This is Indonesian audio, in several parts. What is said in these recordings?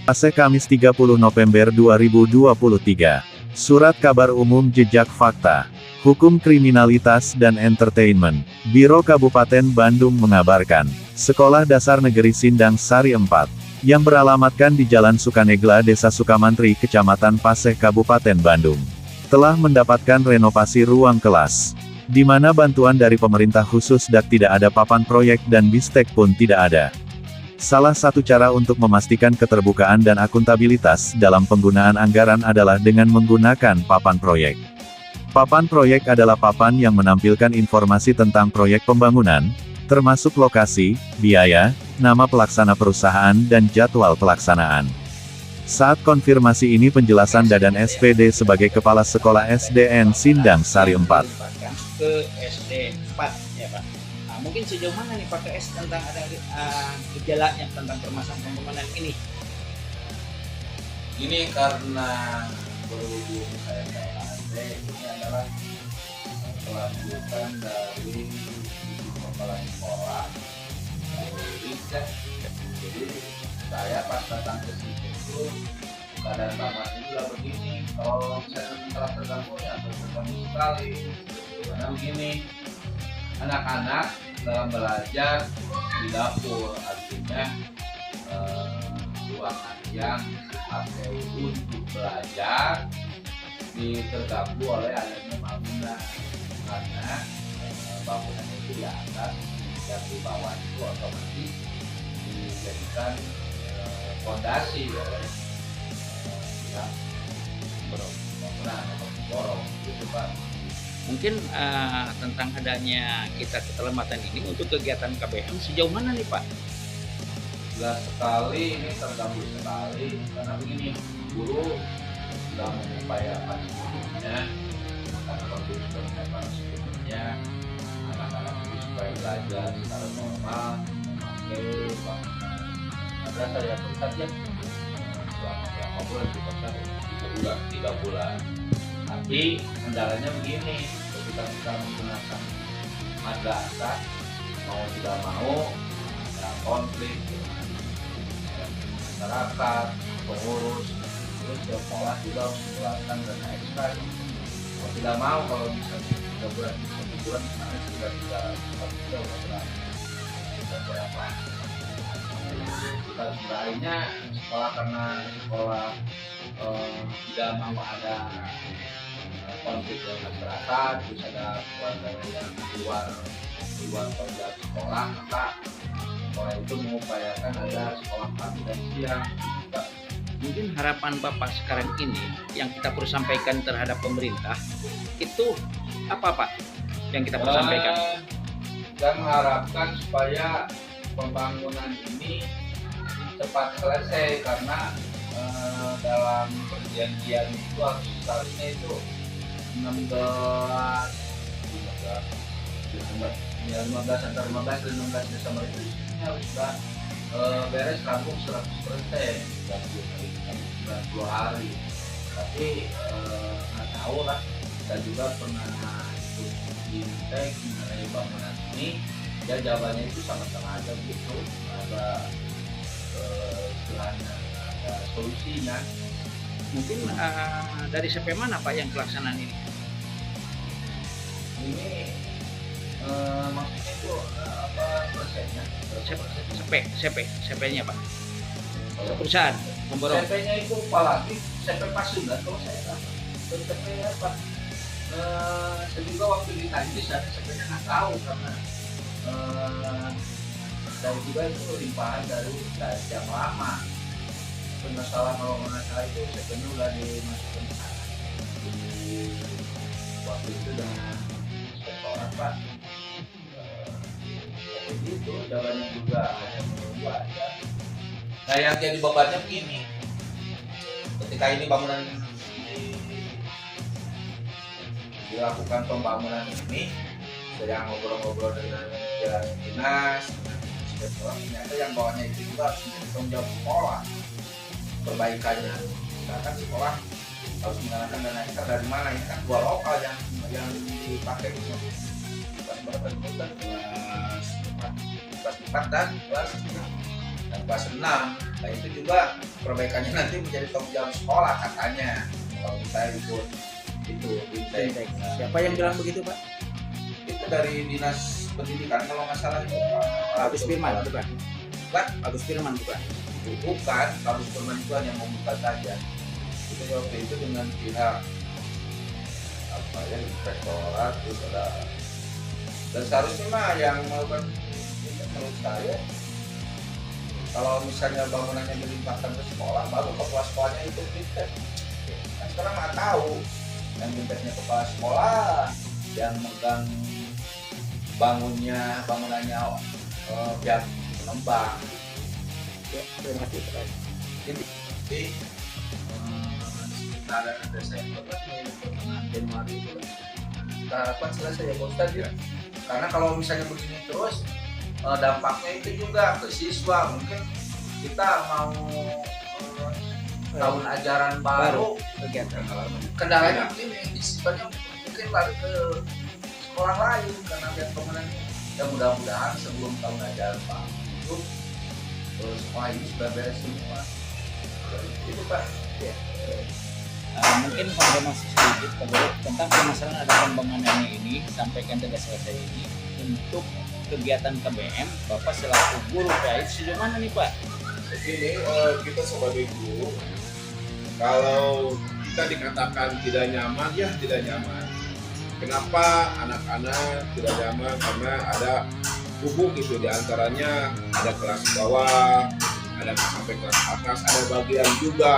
Fase Kamis 30 November 2023. Surat Kabar Umum Jejak Fakta. Hukum Kriminalitas dan Entertainment. Biro Kabupaten Bandung mengabarkan, Sekolah Dasar Negeri Sindang Sari 4, yang beralamatkan di Jalan Sukanegla Desa Sukamantri Kecamatan Paseh Kabupaten Bandung, telah mendapatkan renovasi ruang kelas, di mana bantuan dari pemerintah khusus DAK tidak ada, papan proyek dan bistek pun tidak ada. Salah satu cara untuk memastikan keterbukaan dan akuntabilitas dalam penggunaan anggaran adalah dengan menggunakan papan proyek. Papan proyek adalah papan yang menampilkan informasi tentang proyek pembangunan, termasuk lokasi, biaya, nama pelaksana perusahaan dan jadwal pelaksanaan. Saat konfirmasi ini penjelasan Dadan SPD sebagai Kepala Sekolah SDN Sindang Sari 4. Ke SD 4 ya Pak. Nah, mungkin sejauh mana nih Pak KS tentang ada gejalanya tentang permasalahan pembangunan ini? Ini karena berhubung saya KLAD, ini adalah kelanjutan dari kepala sekolah. Jadi saya pas datang ke sini itu keadaan taman itu lah begini. Kalau saya setelah terganggu ya terganggu sekali. Karena begini, anak-anak dalam belajar di dapur, artinya ruangan yang dipakai untuk belajar terganggu oleh adanya bangunan, karena bangunan itu di atas dan di bawah itu otomatis dijadikan fondasi oleh yang bangunan atau borong gitu Pak. Mungkin tentang adanya kita keterlambatan ini untuk kegiatan KBM sejauh mana nih Pak? Jelas sekali, ini terganggu sekali karena begini, guru sudah mengupayakan sebelumnya karena kondisi sudah mengupayakan sebelumnya anak-anak itu supaya belajar secara normal memakai bangunan madrasah yang bersih selama berapa bulan juga 3 bulan. Tapi kendalanya begini, ketika kita menggunakan madrasah mau tidak mau ada konflik dengan masyarakat, pengurus, terus sekolah juga harus mengeluarkan dana ekstra. Mau tidak mau kalau misalnya 3 bulan, 1 bulan misalnya sudah berapa. Kita lainnya sekolah karena sekolah tidak mau ada konflik dengan masyarakat, terus ada keluarga yang keluar dari sekolah, maka sekolah itu mengupayakan ada sekolah pagi dan siang. Mungkin harapan Bapak sekarang ini yang kita perlu sampaikan terhadap pemerintah itu apa Pak yang kita perlu sampaikan? Saya mengharapkan supaya pembangunan ini cepat selesai karena dalam perjanjian itu harus seharusnya itu 15 antara 15 dan 16 Desember itu harus sudah beres rampung 100% dan 90 hari. Tapi nggak tahu lah, kita juga pernah ikut di tek mengenai bangunan ini, ya jawabannya itu sama-sama aja begitu, ada istilahnya ada solusinya. Mungkin dari CP mana Pak yang pelaksanaan ini? Ini maksudnya itu apa persennya? CP-nya Pak. Perusahaan memborong. CP-nya itu apalagi CP Pasundan kalau saya tahu. CP-nya apa? Saya juga waktu ditanya saya CP-nya nggak tahu karena saya juga itu limpahan dari yang lama. Masalah kalau nggak salah itu CP-nya udah dimasukkan ke sana. Waktu itu dengan inspektorat Pak. Itu jalannya juga hanya menunggu aja. Nah yang jadi bebannya begini, ketika ini bangunan dilakukan pembangunan ini, sedang ngobrol-ngobrol dengan dinas, ternyata yang bawahnya itu juga harus menjadi tanggung jawab sekolah perbaikannya. Sedangkan sekolah harus menggunakan dana ekstra dari mana? Ini kan 2 lokal yang dipakai untuk berapa itu kan kelas 4 dan kelas 6. dan kelas 6. Nah itu juga perbaikannya nanti menjadi tanggung jawab sekolah katanya kalau saya ikut itu Bintek. Siapa yang bilang begitu, Pak? Itu dari dinas pendidikan kalau nggak salah itu Agus Firman bukan? Bukan? Agus Firman bukan? Bukan, Agus Firman itu hanya membuka saja. Itu waktu itu dengan pihak apa ya, inspektorat terus ada, dan seharusnya mah yang melakukan itu menurut saya kalau misalnya bangunannya dilimpahkan ke sekolah baru kepala sekolahnya itu Bintek. Nah, sekarang nggak tahu yang Binteknya kepala sekolah, yang megang bangunannya pihak pengembang. Ya, terima kasih, Pak. Jadi sekitaran Desember pertengahan Januari itu kita harapkan selesai ya Pak Ustadz ya. Karena kalau misalnya begini terus dampaknya itu juga ke siswa. Mungkin kita mau tahun ajaran baru Kegiatan. kendalanya ini siswanya mungkin lari ke sekolah lain karena lihat bangunan. Ya mudah-mudahan sebelum tahun ajaran baru itu sekolah ini sudah beres semua. Itu Pak. Ya. Mungkin konfirmasi sedikit Pak Guru tentang permasalahan ada pembangunannya ini sampaikan tidak selesai ini untuk kegiatan KBM Bapak selaku guru PAI sejauh mana nih Pak? Ini kita sebagai guru, kalau kita dikatakan tidak nyaman, ya tidak nyaman. Kenapa anak-anak tidak nyaman? Karena ada kubu gitu, diantaranya ada kelas bawah, ada sampai kelas atas, ada bagian juga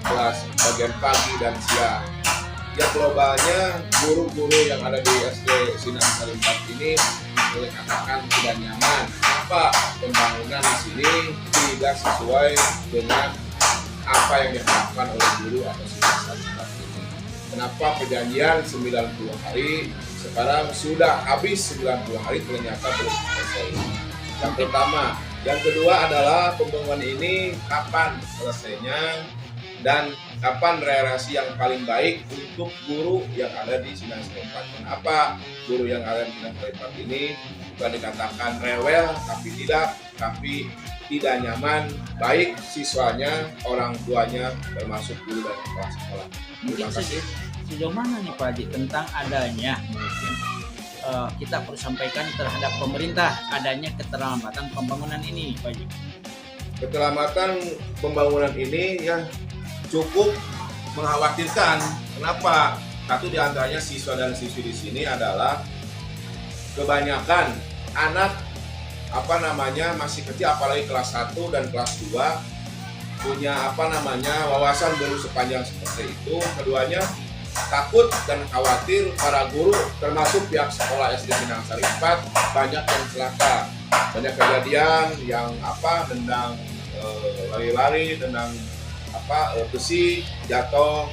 kelas bagian pagi dan siang. Ya globalnya guru-guru yang ada di SD Sinar Sari 4 ini boleh katakan tidak nyaman. Kenapa pembangunan di sini tidak sesuai dengan apa yang diharapkan oleh guru atau Sinar Sari 4 ini? Kenapa perjanjian 90 hari sekarang sudah habis 90 hari ternyata belum selesai? Yang pertama. Yang kedua adalah pembangunan ini kapan selesainya dan kapan relasi yang paling baik untuk guru yang ada di Sinar Sari 4. Kenapa guru yang ada di Sinar Sari 4 ini bukan dikatakan rewel tapi tidak nyaman, baik siswanya, orang tuanya, termasuk guru dan kepala sekolah. Mungkin Terima kasih. sejauh mana nih Pak Haji tentang adanya mungkin kita perlu sampaikan terhadap pemerintah adanya keterlambatan pembangunan ini Pak Haji. Keterlambatan pembangunan ini ya cukup mengkhawatirkan. Kenapa? Satu diantaranya siswa dan siswi di sini adalah kebanyakan anak masih kecil, apalagi kelas 1 dan kelas 2 punya wawasan baru sepanjang seperti itu. Keduanya takut dan khawatir para guru termasuk pihak sekolah SD Sinar Sari 4 banyak yang celaka, banyak kejadian yang tendang lari-lari, tendang besi jatuh,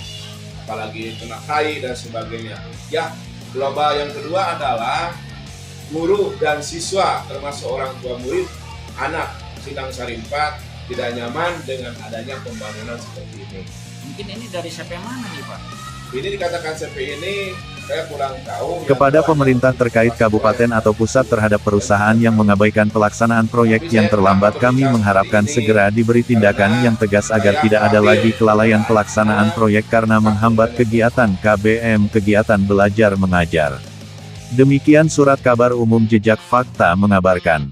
apalagi kena kai dan sebagainya. Ya, global yang kedua adalah guru dan siswa termasuk orang tua murid anak Sinar Sari 4 tidak nyaman dengan adanya pembangunan seperti ini. Mungkin ini dari siapa yang mana nih Pak? Ini dikatakan CP ini saya kurang tahu. Kepada pemerintah terkait kabupaten atau pusat terhadap perusahaan yang mengabaikan pelaksanaan proyek yang terlambat, kami mengharapkan segera diberi tindakan yang tegas agar tidak ada lagi kelalaian pelaksanaan proyek karena menghambat kegiatan KBM, kegiatan belajar mengajar. Demikian surat kabar umum Jejak Fakta mengabarkan.